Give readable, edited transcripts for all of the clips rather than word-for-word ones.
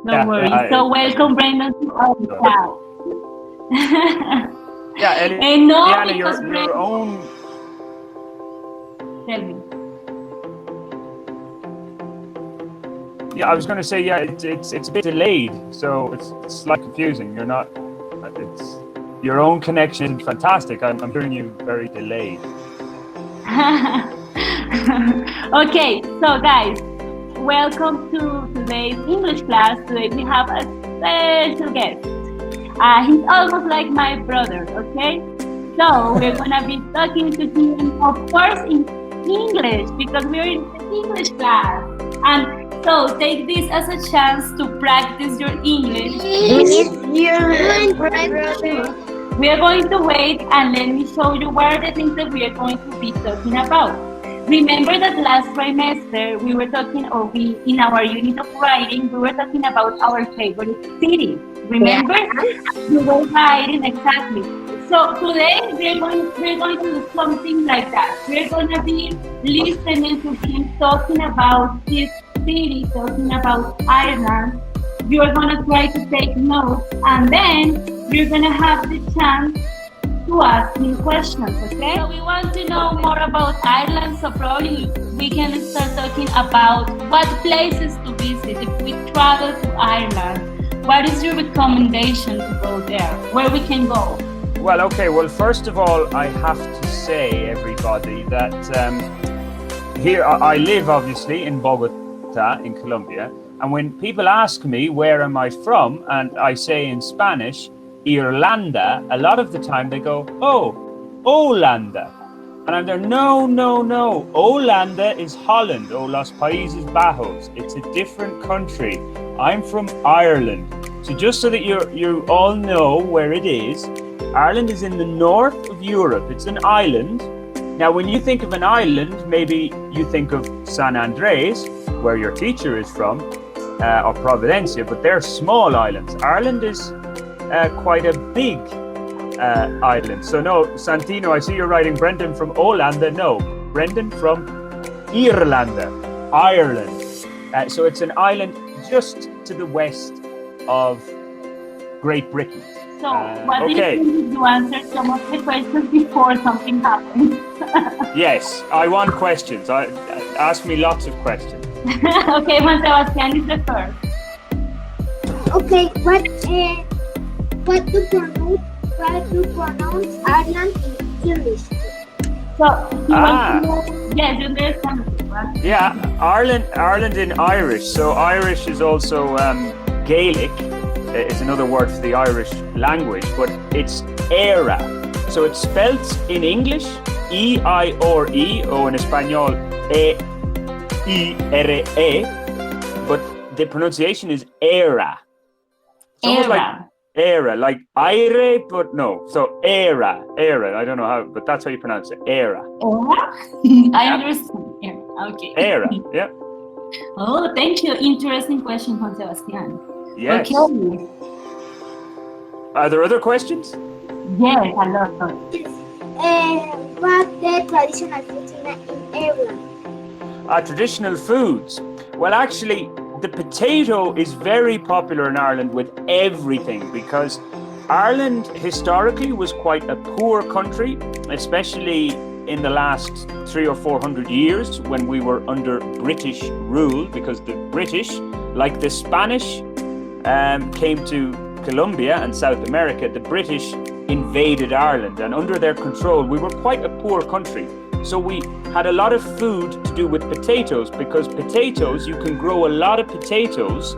No worries. So welcome, Brendan, to our chat. Yeah, And no, Eliana, because your Brendan, own. tell me. Yeah, I was going to say, yeah, it's a bit delayed, so it's slightly confusing. You're not. It's your own connection is fantastic. I'm hearing you very delayed. Okay, so guys, welcome to today's English class. Today we have a special guest. He's almost like my brother, okay? So we're gonna be talking to him, of course, in English because we're in the English class. And so take this as a chance to practice your English. We are going to wait and let me show you what are the things that we are going to be talking about. Remember that last trimester we were talking, or we in our unit of writing, we were talking about our favorite cities. Remember? We were writing exactly. So today we're going to do something like that. We're going to be listening to him talking about his city, talking about Ireland. You are going to try to take notes, and then we're going to have the chance to ask me questions, okay? So we want to know more about Ireland, so probably we can start talking about what places to visit if we travel to Ireland. What is your recommendation to go there? Where we can go? Well, okay. Well, first of all, I have to say, everybody, that here I live, obviously, in Bogota, in Colombia. And when people ask me where am I from, and I say in Spanish, Irlanda, a lot of the time they go, oh, Holanda. And I'm there, no. Holanda is Holland, or Los Países Bajos. It's a different country. I'm from Ireland. So just so that you all know where it is, Ireland is in the north of Europe. It's an island. Now, when you think of an island, maybe you think of San Andres, where your teacher is from, or Providencia, but they're small islands. Ireland is quite a big island. So no, Santino, I see you're writing Brendan from Holanda. No, Brendan from Irlanda, Ireland. So it's an island just to the west of Great Britain. So what do you think you answered some of the questions before something happens? Yes, I want questions. Ask me lots of questions. Okay, Juan Sebastián is the first. Okay, what to pronounce Ireland in English? So you want to know, yes, you understand. Right? Yeah, Ireland in Irish. So Irish is also Gaelic. Is another word for the Irish language, but it's Éire. So it's spelt in English E-I-R-E, or in Espanol E-I-R-E, but the pronunciation is Éire. It's almost like Éire, like aire, but no. So Éire. I don't know how, but that's how you pronounce it. Éire. I understand. Okay. Éire, yeah. Oh, thank you. Interesting question, Juan Sebastián. Yes. Okay. Are there other questions? Yes, a lot. What the traditional foods in Ireland? Traditional foods. Well, actually, the potato is very popular in Ireland with everything, because Ireland historically was quite a poor country, especially in the last 300 or 400 years when we were under British rule, because the British, like the Spanish, came to Colombia and South America. The British invaded Ireland, and under their control we were quite a poor country. So we had a lot of food to do with potatoes, because potatoes, you can grow a lot of potatoes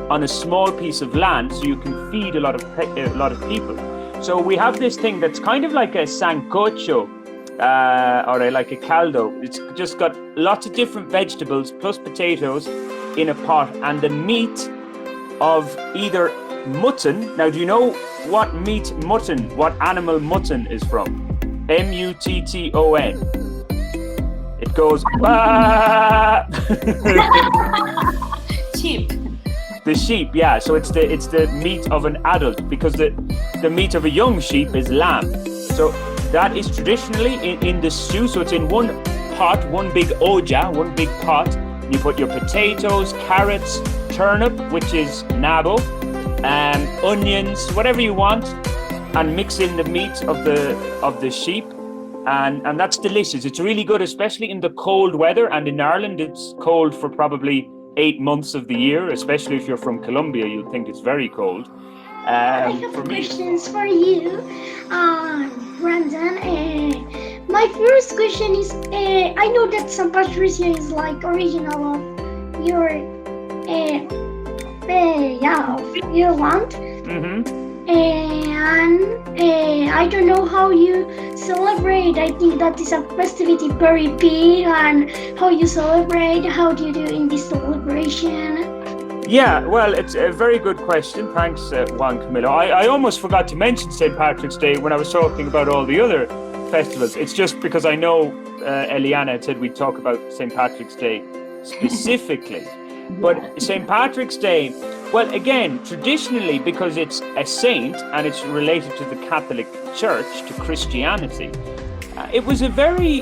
on a small piece of land, so you can feed a lot of people. So we have this thing that's kind of like a sancocho, or like a caldo. It's just got lots of different vegetables plus potatoes in a pot, and the meat of either mutton. Now, do you know what animal mutton is from? M-U-T-T-O-N. It goes, bah! Sheep. The sheep, yeah. So it's the meat of an adult, because the meat of a young sheep is lamb. So that is traditionally in the stew. So it's in one pot, one big olla, one big pot. You put your potatoes, carrots, turnip, which is nabo, onions, whatever you want, and mix in the meat of the sheep, and that's delicious. It's really good, especially in the cold weather. And in Ireland, it's cold for probably 8 months of the year, especially if you're from Colombia. You'd think it's very cold. I have For me, questions for you, Brandon. My first question is, I know that San Patricia is like original of your, of your land, and I don't know how you celebrate. I think that is a festivity very big, and how you celebrate. How do you do in this celebration? yeah, well, it's a very good question. Thanks, Juan Camilo. I almost forgot to mention St. Patrick's Day when I was talking about all the other festivals. It's just because I know Eliana had said we'd talk about St. Patrick's Day specifically. But St. Patrick's Day, well, again, traditionally, because it's a saint and it's related to the Catholic Church, to Christianity, it was a very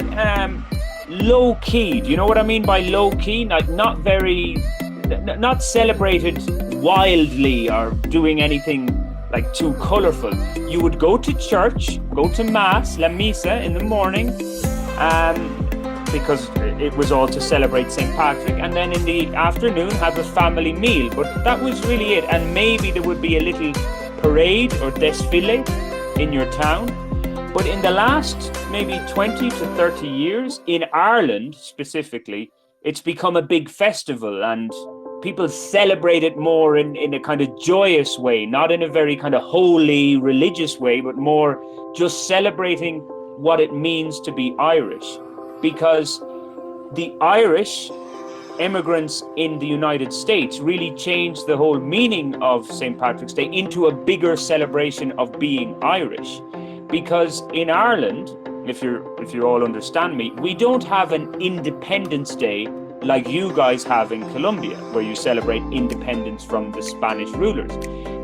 low-key. Do you know what I mean by low-key? Like not celebrated wildly or doing anything like too colorful. You would go to church, go to mass, la misa in the morning, because it was all to celebrate St. Patrick, and then in the afternoon have a family meal. But that was really it. And maybe there would be a little parade or desfile in your town. But in the last maybe 20 to 30 years, in Ireland specifically, it's become a big festival, and people celebrate it more in a kind of joyous way, not in a very kind of holy religious way, but more just celebrating what it means to be Irish. Because the Irish immigrants in the United States really changed the whole meaning of St. Patrick's Day into a bigger celebration of being Irish. Because in Ireland, if you all understand me, we don't have an Independence Day like you guys have in Colombia, where you celebrate independence from the Spanish rulers.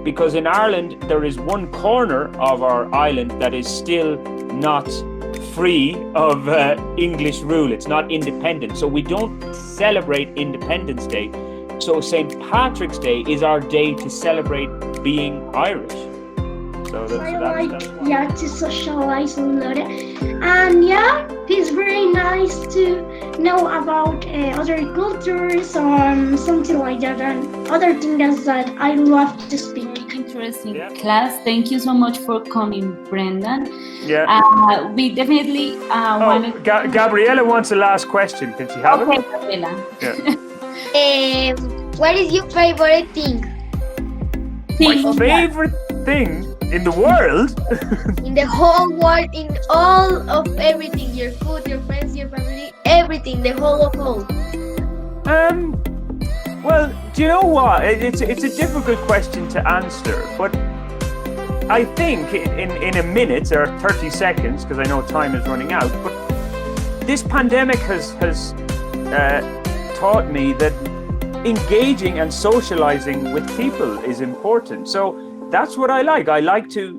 Because in Ireland, there is one corner of our island that is still not free of English rule. It's not independent. So we don't celebrate Independence Day. So St. Patrick's Day is our day to celebrate being Irish. So that's to socialize a lot, and it's very nice to know about other cultures or something like that, and other things that I love to speak. Interesting class. Thank you so much for coming, Brendan. We definitely want to. Gabriela wants a last question. Can she have Okay, it? Gabriela. Yeah. What is your favorite thing? My favorite thing in the world? In the whole world, in all of everything, your food, your friends, your family, everything, the whole of all. Well, do you know what? It's a difficult question to answer, but I think in a minute or 30 seconds, because I know time is running out, but this pandemic has taught me that engaging and socializing with people is important. So that's what I like. I like to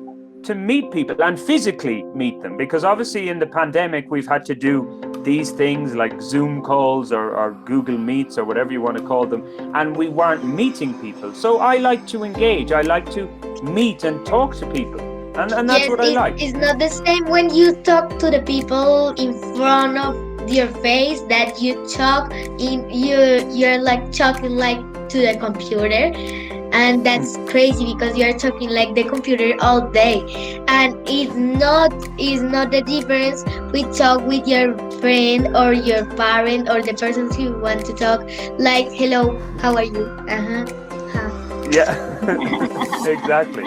meet people and physically meet them, because obviously in the pandemic we've had to do these things like Zoom calls or Google Meets or whatever you want to call them, and we weren't meeting people. So I like to engage. I like to meet and talk to people, and that's what I like. It's not the same when you talk to the people in front of your face that you talk in you're like talking like to the computer, and that's crazy because you're talking like the computer all day, and it's not the difference we talk with your friend or your parent or the person who want to talk like, hello, how are you? Yeah. Exactly.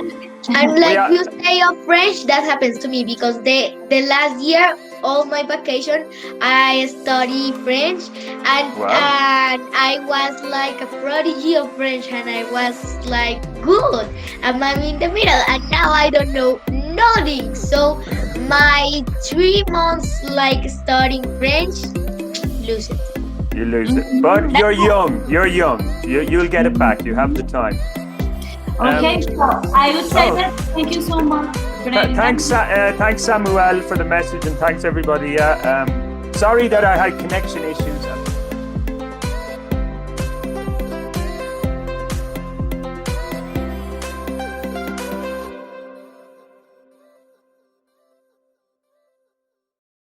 And like you say of French, that happens to me because the last year, all my vacation, I study French, and I was like a prodigy of French, and I was like good, and I'm in the middle, and now I don't know nothing. So my 3 months like studying French, lose it. You lose it, but you're young. You'll get it back. You have the time. Okay, so I would say that thank you so much. Thanks, Samuel, for the message, and thanks everybody. Sorry that I had connection issues.